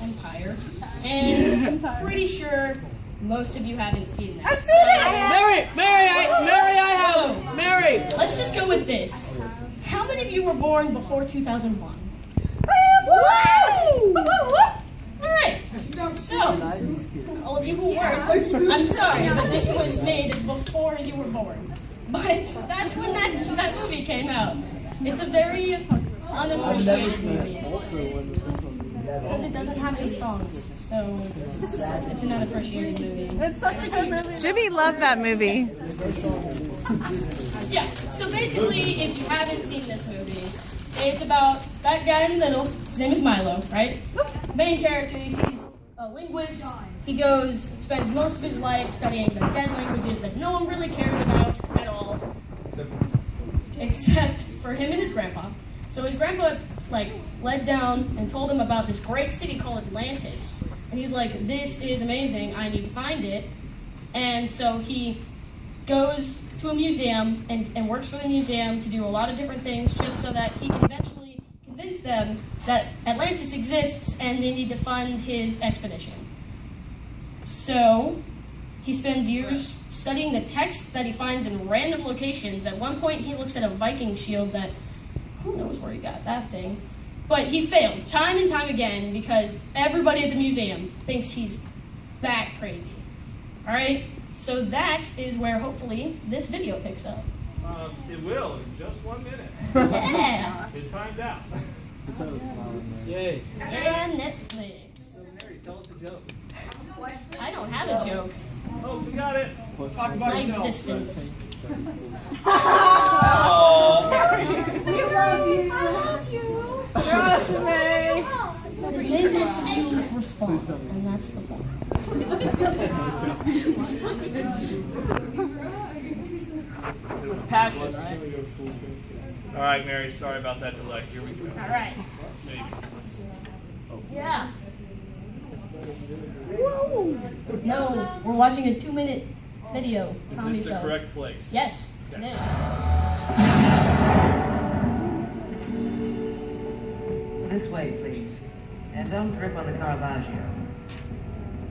Empire, and I'm pretty sure most of you haven't seen that. I've seen it! Mary, I have! Mary! Let's just go with this. How many of you were born before 2001? Woo! Alright, so, all of you who weren't, I'm sorry, but this was made before you were born. But that's when that movie came out. It's a very unappreciated movie. Because it doesn't have any songs, so it's an unappreciated movie. It's such a good movie. Jimmy loved that movie. Yeah, so basically, if you haven't seen this movie, it's about that guy in the middle. His name is Milo, right? Main character, he's a linguist. He spends most of his life studying the dead languages that no one really cares about at all. Except for him and his grandpa. So his grandpa, led down and told him about this great city called Atlantis. And he's like, this is amazing, I need to find it. And so he goes to a museum and works for the museum to do a lot of different things just so that he can eventually convince them that Atlantis exists and they need to fund his expedition. So he spends years studying the text that he finds in random locations. At one point he looks at a Viking shield that, who knows where he got that thing, but he failed time and time again because everybody at the museum thinks he's that crazy. Alright? So that is where hopefully this video picks up. It will in just 1 minute. Yeah! It timed out. Yay. And Netflix. So Mary, tell us a joke. I don't have a joke. Oh, we got it. Talk about My yourself. existence. Oh. We love you. I love you. You're awesome, May. They miss you respond, and that's the point. With passion, right? All right, Mary. Sorry about that delay. Here we go. All right. Maybe. Yeah. No, we're watching a 2-minute video. Is this the correct place? Yes, Okay. it is. This way, please. And don't trip on the Caravaggio.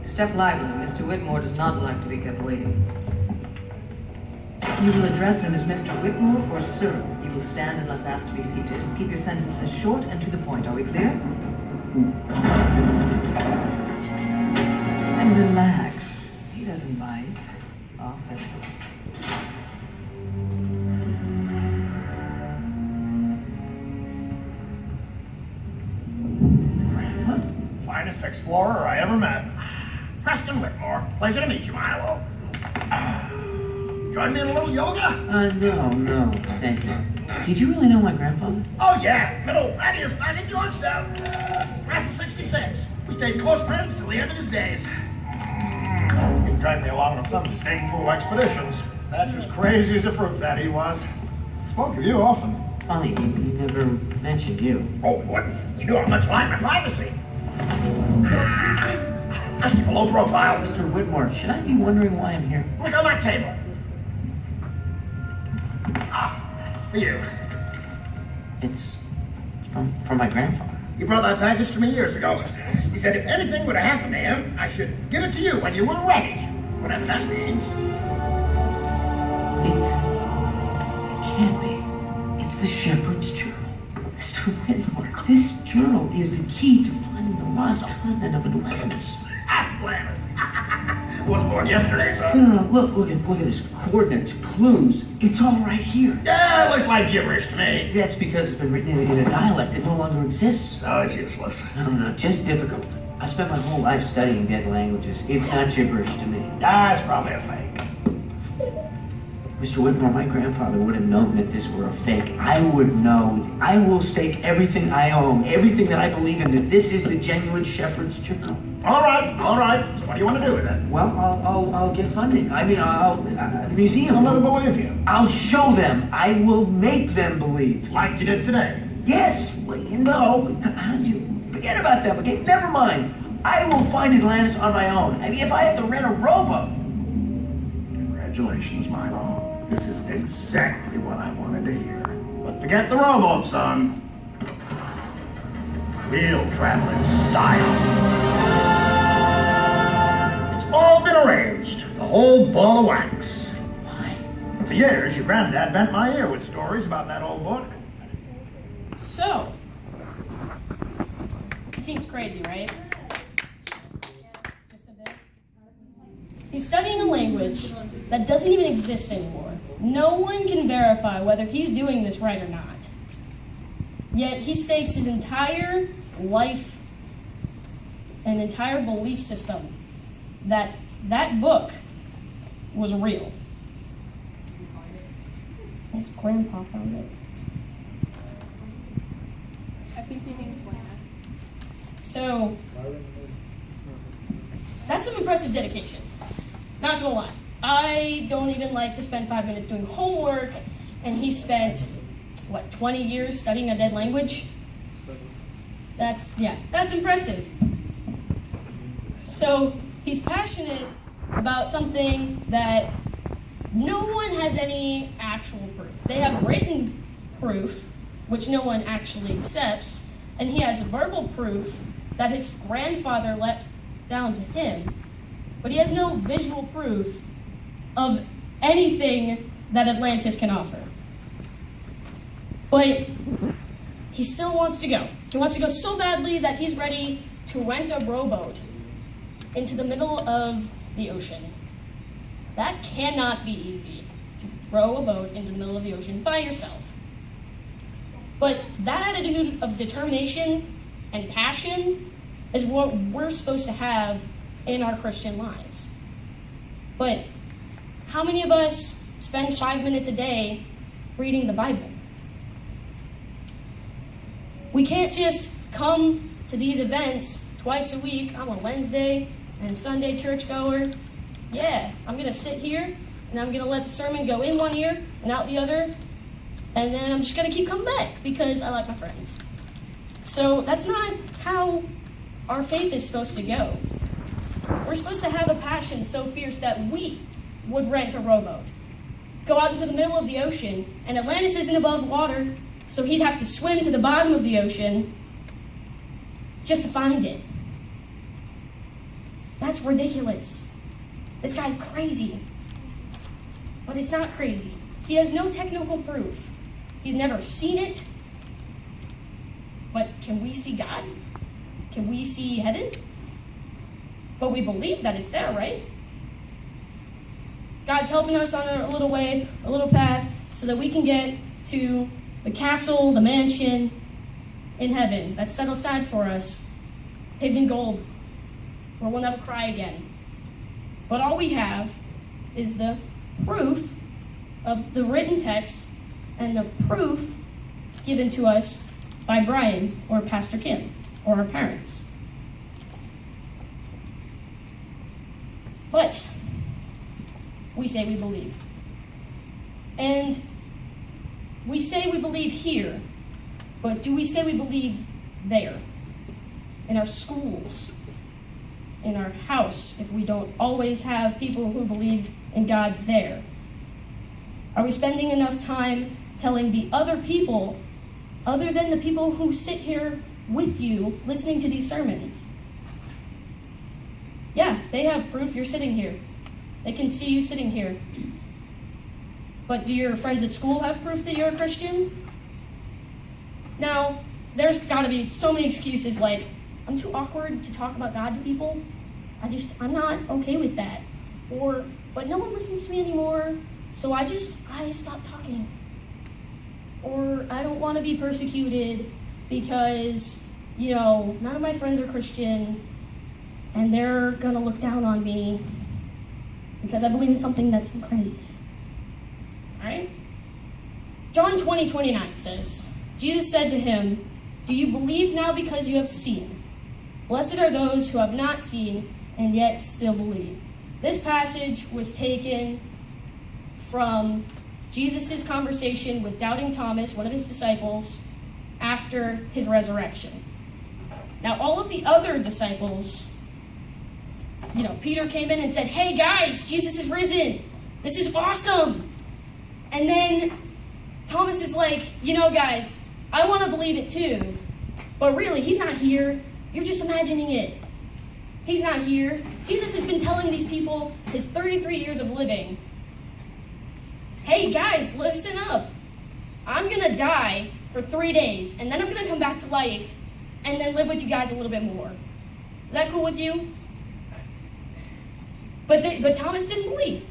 Step lively. Mr. Whitmore does not like to be kept waiting. You will address him as Mr. Whitmore or Sir. You will stand unless asked to be seated. Keep your sentences short and to the point. Are we clear? And relax. He doesn't bite. Often. Finest explorer I ever met. Preston Whitmore. Pleasure to meet you, Milo. Join me in a little yoga? No, thank you. Did you really know my grandfather? Oh, yeah. Middle Thaddeus back in Georgetown. Class of 66. We stayed close friends till the end of his days. He dragged me along on some of his hateful expeditions. That's as crazy as a fruit that he was. Spoke of you often. Funny, he never mentioned you. Oh, what? You knew how much like my privacy. I keep a low profile. Mr. Whitmore, should I be wondering why I'm here? Look on that table. For you. It's from my grandfather. He brought that package to me years ago. He said if anything would have happened to him, I should give it to you when you were ready. Whatever that means. It can't be. It's the Shepherd's Journal. Mr. Whitmore, this journal is the key to finding the lost continent of Atlantis. Atlantis. Wasn't born yesterday, son. No, look at this. Coordinates, clues. It's all right here. Yeah, it looks like gibberish to me. That's because it's been written in a dialect that no longer exists. No, it's useless. No, just difficult. I spent my whole life studying dead languages. It's not gibberish to me. It's probably a fake. Mr. Whitmore, my grandfather would have known that this were a fake. I would know. I will stake everything I own, everything that I believe in, that this is the genuine Shepherd's Journal. All right. So what do you want to do with it? Well, I'll get funding. I mean, the museum. I'll never believe you. I'll show them. I will make them believe. Like you did today. Yes, well, how did you forget about them? Okay, never mind. I will find Atlantis on my own. I mean, if I have to rent a rowboat. Congratulations, Milo. This is exactly what I wanted to hear. But forget the rowboat, son. We'll travel in style. whole ball of wax. Why? For years, your granddad bent my ear with stories about that old book. So, seems crazy, right? Just a bit. He's studying a language that doesn't even exist anymore. No one can verify whether he's doing this right or not. Yet he stakes his entire life and entire belief system that that book was real. His grandpa found it. I think he means last. So, that's some impressive dedication. Not gonna lie. I don't even like to spend 5 minutes doing homework, and he spent, 20 years studying a dead language? That's impressive. So, he's passionate about something that no one has any actual proof. They have written proof, which no one actually accepts, and he has verbal proof that his grandfather left down to him, but he has no visual proof of anything that Atlantis can offer. But he still wants to go. He wants to go so badly that he's ready to rent a rowboat into the middle of the ocean. That cannot be easy, to row a boat into the middle of the ocean by yourself. But that attitude of determination and passion is what we're supposed to have in our Christian lives. But how many of us spend 5 minutes a day reading the Bible? We can't just come to these events twice a week. I'm a Wednesday and Sunday churchgoer. Yeah, I'm going to sit here and I'm going to let the sermon go in one ear and out the other. And then I'm just going to keep coming back because I like my friends. So that's not how our faith is supposed to go. We're supposed to have a passion so fierce that we would rent a rowboat, go out into the middle of the ocean, and Atlantis isn't above water, so he'd have to swim to the bottom of the ocean just to find it. That's ridiculous. This guy's crazy. But it's not crazy. He has no technical proof. He's never seen it. But can we see God? Can we see heaven? But we believe that it's there, right? God's helping us on a little way, a little path, so that we can get to the castle, the mansion in heaven that's set aside for us, paved in gold, where we'll never cry again. But all we have is the proof of the written text and the proof given to us by Brian or Pastor Kim or our parents. But we say we believe. And we say we believe here, but do we say we believe there? In our schools, in our house, if we don't always have people who believe in God there? Are we spending enough time telling the other people, other than the people who sit here with you listening to these sermons? Yeah, they have proof you're sitting here. They can see you sitting here. But do your friends at school have proof that you're a Christian? Now, there's got to be so many excuses like, I'm too awkward to talk about God to people. I'm not okay with that. Or, but no one listens to me anymore, so I stopped talking. Or, I don't want to be persecuted because, none of my friends are Christian, and they're going to look down on me because I believe in something that's crazy. Alright? John 20:29 says, Jesus said to him, "Do you believe now because you have seen? Blessed are those who have not seen and yet still believe." This passage was taken from Jesus' conversation with Doubting Thomas, one of his disciples, after his resurrection. Now, all of the other disciples, Peter came in and said, "Hey guys, Jesus is risen. This is awesome." And then Thomas is like, guys, I want to believe it too. But really, he's not here. You're just imagining it. He's not here. Jesus has been telling these people his 33 years of living, hey guys, listen up. I'm going to die for 3 days, and then I'm going to come back to life and then live with you guys a little bit more. Is that cool with you? But Thomas didn't believe.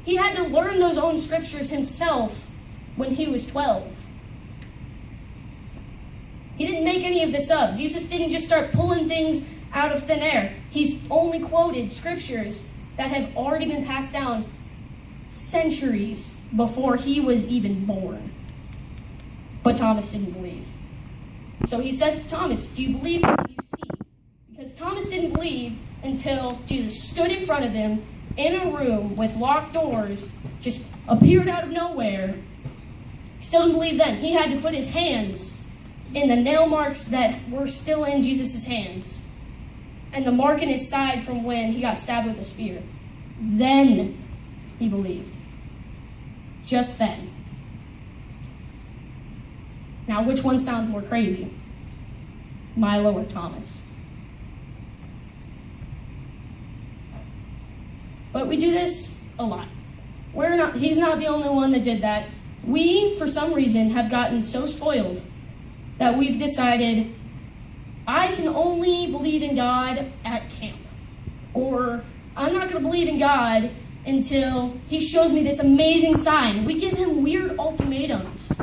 He had to learn those own scriptures himself when he was 12. He didn't make any of this up. Jesus didn't just start pulling things out of thin air. He's only quoted scriptures that have already been passed down centuries before he was even born. But Thomas didn't believe. So he says to Thomas, do you believe what you see? Because Thomas didn't believe until Jesus stood in front of him in a room with locked doors, just appeared out of nowhere. He still didn't believe then. He had to put his hands in the nail marks that were still in Jesus' hands, and the mark in his side from when he got stabbed with a spear. Then he believed. Just then. Now, which one sounds more crazy? Milo or Thomas? But we do this a lot. He's not the only one that did that. We, for some reason, have gotten so spoiled that we've decided, I can only believe in God at camp. Or, I'm not going to believe in God until he shows me this amazing sign. We give him weird ultimatums.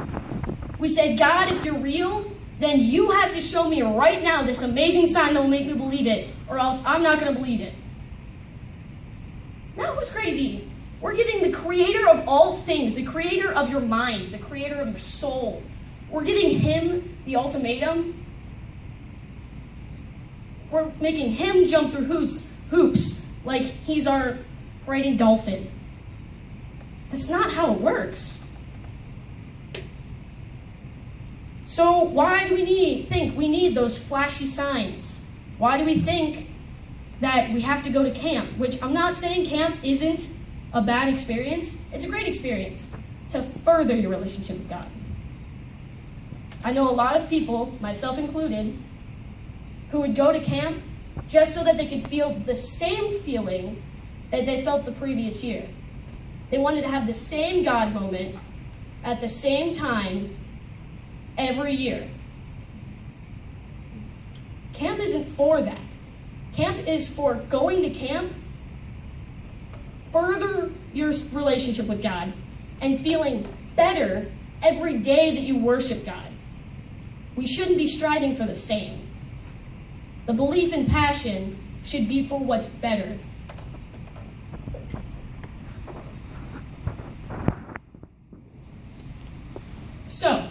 We say, God, if you're real, then you have to show me right now this amazing sign that will make me believe it, or else I'm not going to believe it. Now who's crazy? We're giving the creator of all things, the creator of your mind, the creator of your soul, we're giving him the ultimatum. We're making him jump through hoops like he's our riding dolphin. That's not how it works. So why do we think we need those flashy signs? Why do we think that we have to go to camp? Which I'm not saying camp isn't a bad experience. It's a great experience to further your relationship with God. I know a lot of people, myself included, who would go to camp just so that they could feel the same feeling that they felt the previous year. They wanted to have the same God moment at the same time every year. Camp isn't for that. Camp is for going to camp, further your relationship with God, and feeling better every day that you worship God. We shouldn't be striving for the same. The belief and passion should be for what's better. So,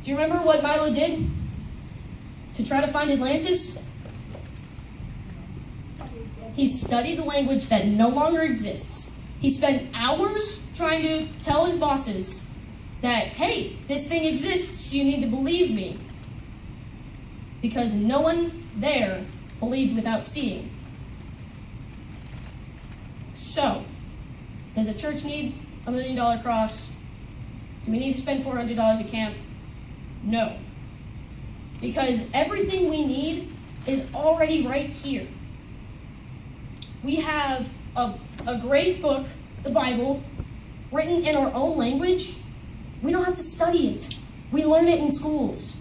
do you remember what Milo did to try to find Atlantis? He studied a language that no longer exists. He spent hours trying to tell his bosses that, hey, this thing exists, you need to believe me. Because no one there believed without seeing. So, does a church need $1 million cross? Do we need to spend $400 at camp? No. Because everything we need is already right here. We have a great book, the Bible, written in our own language. We don't have to study it. We learn it in schools.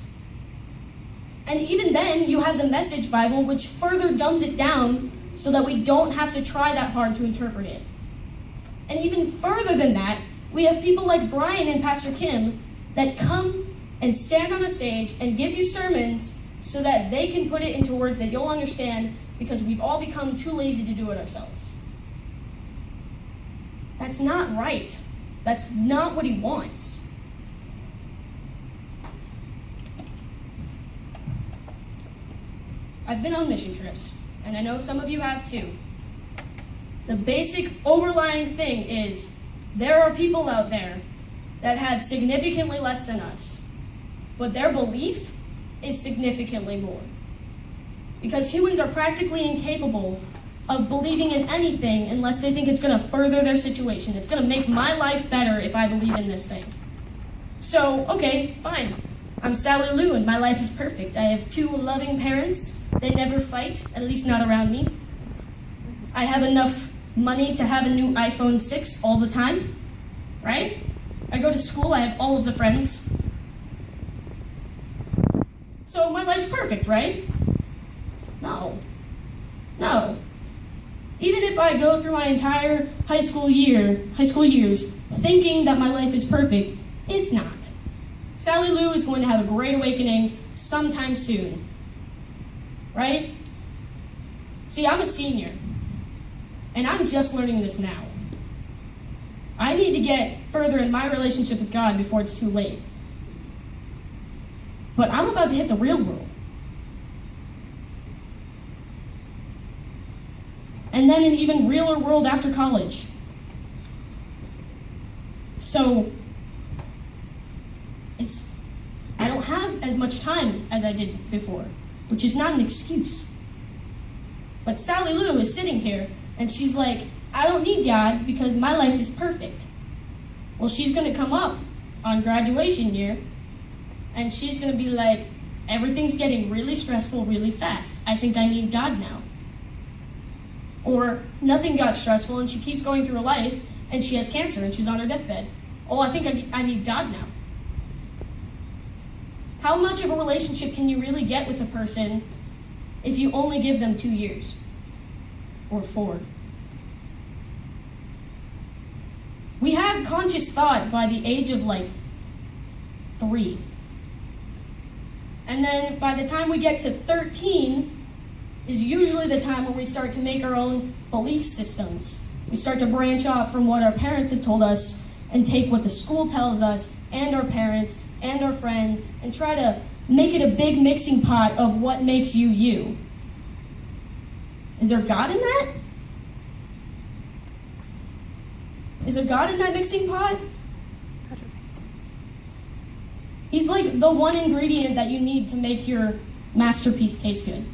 And even then, you have the Message Bible, which further dumbs it down so that we don't have to try that hard to interpret it. And even further than that, we have people like Brian and Pastor Kim that come and stand on a stage and give you sermons so that they can put it into words that you'll understand, because we've all become too lazy to do it ourselves. That's not right. That's not what he wants. I've been on mission trips, and I know some of you have too. The basic overlying thing is there are people out there that have significantly less than us, but their belief is significantly more. Because humans are practically incapable of believing in anything unless they think it's going to further their situation. It's going to make my life better if I believe in this thing. So, okay, fine. I'm Sally Lou, and my life is perfect. I have 2 loving parents. They never fight, at least not around me. I have enough money to have a new iPhone 6 all the time, right? I go to school, I have all of the friends. So my life's perfect, right? No. Even if I go through my entire high school years, thinking that my life is perfect, it's not. Sally Lou is going to have a great awakening sometime soon. Right? See, I'm a senior, and I'm just learning this now. I need to get further in my relationship with God before it's too late. But I'm about to hit the real world. And then an even realer world after college. So, I don't have as much time as I did before, which is not an excuse. But Sally Lou is sitting here, and she's like, I don't need God because my life is perfect. Well, she's going to come up on graduation year, and she's going to be like, everything's getting really stressful really fast. I think I need God now. Or nothing got stressful, and she keeps going through her life, and she has cancer, and she's on her deathbed. Oh, I think I need God now. How much of a relationship can you really get with a person if you only give them 2 years? Or 4? We have conscious thought by the age of 3. And then by the time we get to 13 is usually the time when we start to make our own belief systems. We start to branch off from what our parents have told us and take what the school tells us and our parents and our friends and try to make it a big mixing pot of what makes you you. Is there God in that? Is there God in that mixing pot? He's like the one ingredient that you need to make your masterpiece taste good.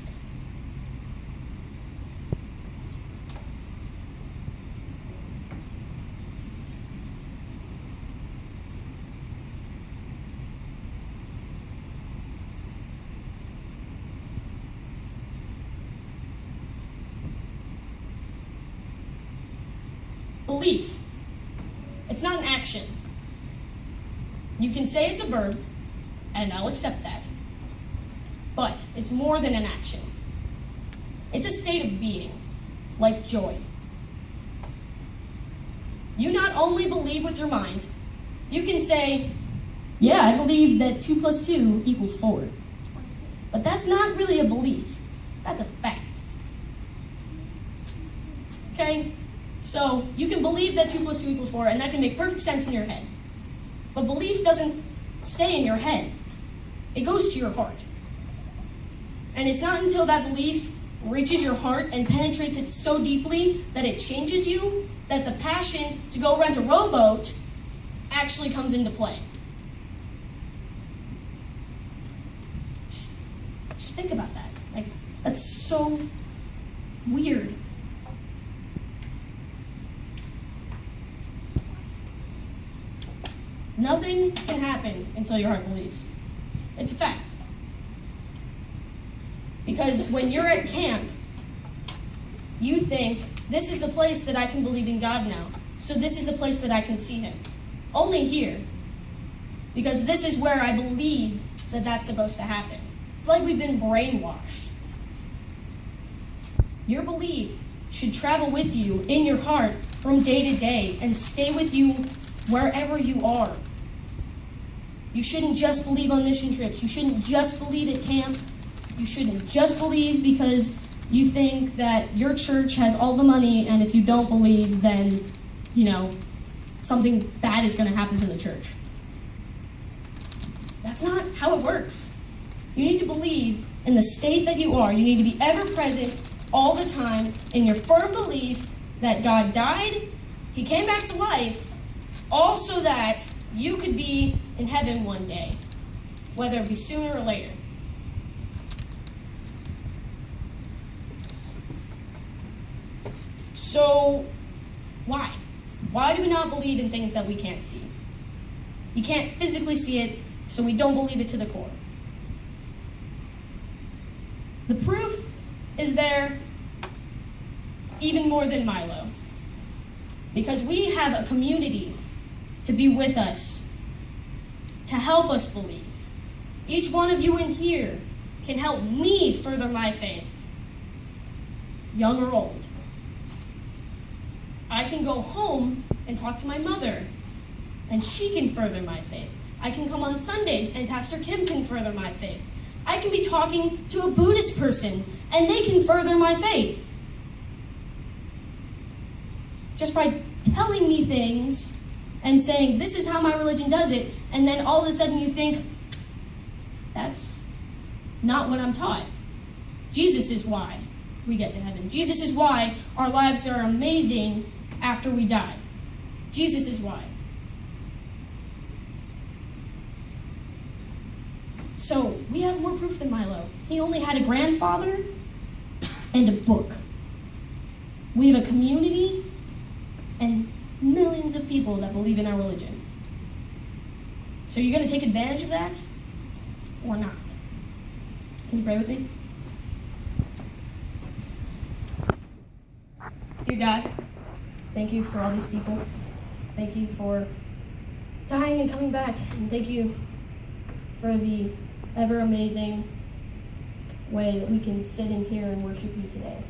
Belief. It's not an action. You can say it's a verb, and I'll accept that. But it's more than an action. It's a state of being, like joy. You not only believe with your mind, you can say, yeah, I believe that 2 + 2 = 4. But that's not really a belief. That's a fact. Okay? So you can believe that 2 + 2 = 4, and that can make perfect sense in your head. But belief doesn't stay in your head. It goes to your heart. And it's not until that belief reaches your heart and penetrates it so deeply that it changes you that the passion to go rent a rowboat actually comes into play. Just think about that. That's so weird. Nothing can happen until your heart believes. It's a fact. Because when you're at camp, you think, this is the place that I can believe in God now. So this is the place that I can see Him. Only here. Because this is where I believe that that's supposed to happen. It's like we've been brainwashed. Your belief should travel with you in your heart from day to day and stay with you wherever you are. You shouldn't just believe on mission trips. You shouldn't just believe at camp. You shouldn't just believe because you think that your church has all the money, and if you don't believe, then, something bad is going to happen to the church. That's not how it works. You need to believe in the state that you are. You need to be ever present all the time in your firm belief that God died, He came back to life, all so that you could be in heaven one day, whether it be sooner or later. So, why? Why do we not believe in things that we can't see? You can't physically see it, so we don't believe it to the core. The proof is there even more than Milo, because we have a community to be with us, to help us believe. Each one of you in here can help me further my faith, young or old. I can go home and talk to my mother, and she can further my faith. I can come on Sundays, and Pastor Kim can further my faith. I can be talking to a Buddhist person, and they can further my faith. Just by telling me things and saying, this is how my religion does it, and then all of a sudden you think, that's not what I'm taught. Jesus is why we get to heaven. Jesus is why our lives are amazing after we die. Jesus is why. So, we have more proof than Milo. He only had a grandfather and a book. We have a community and millions of people that believe in our religion. So you're going to take advantage of that or not? Can you pray with me? Dear God, thank you for all these people. Thank you for dying and coming back. And thank you for the ever amazing way that we can sit in here and worship you today.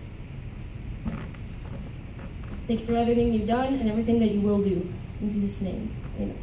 Thank you for everything you've done and everything that you will do. In Jesus' name, amen.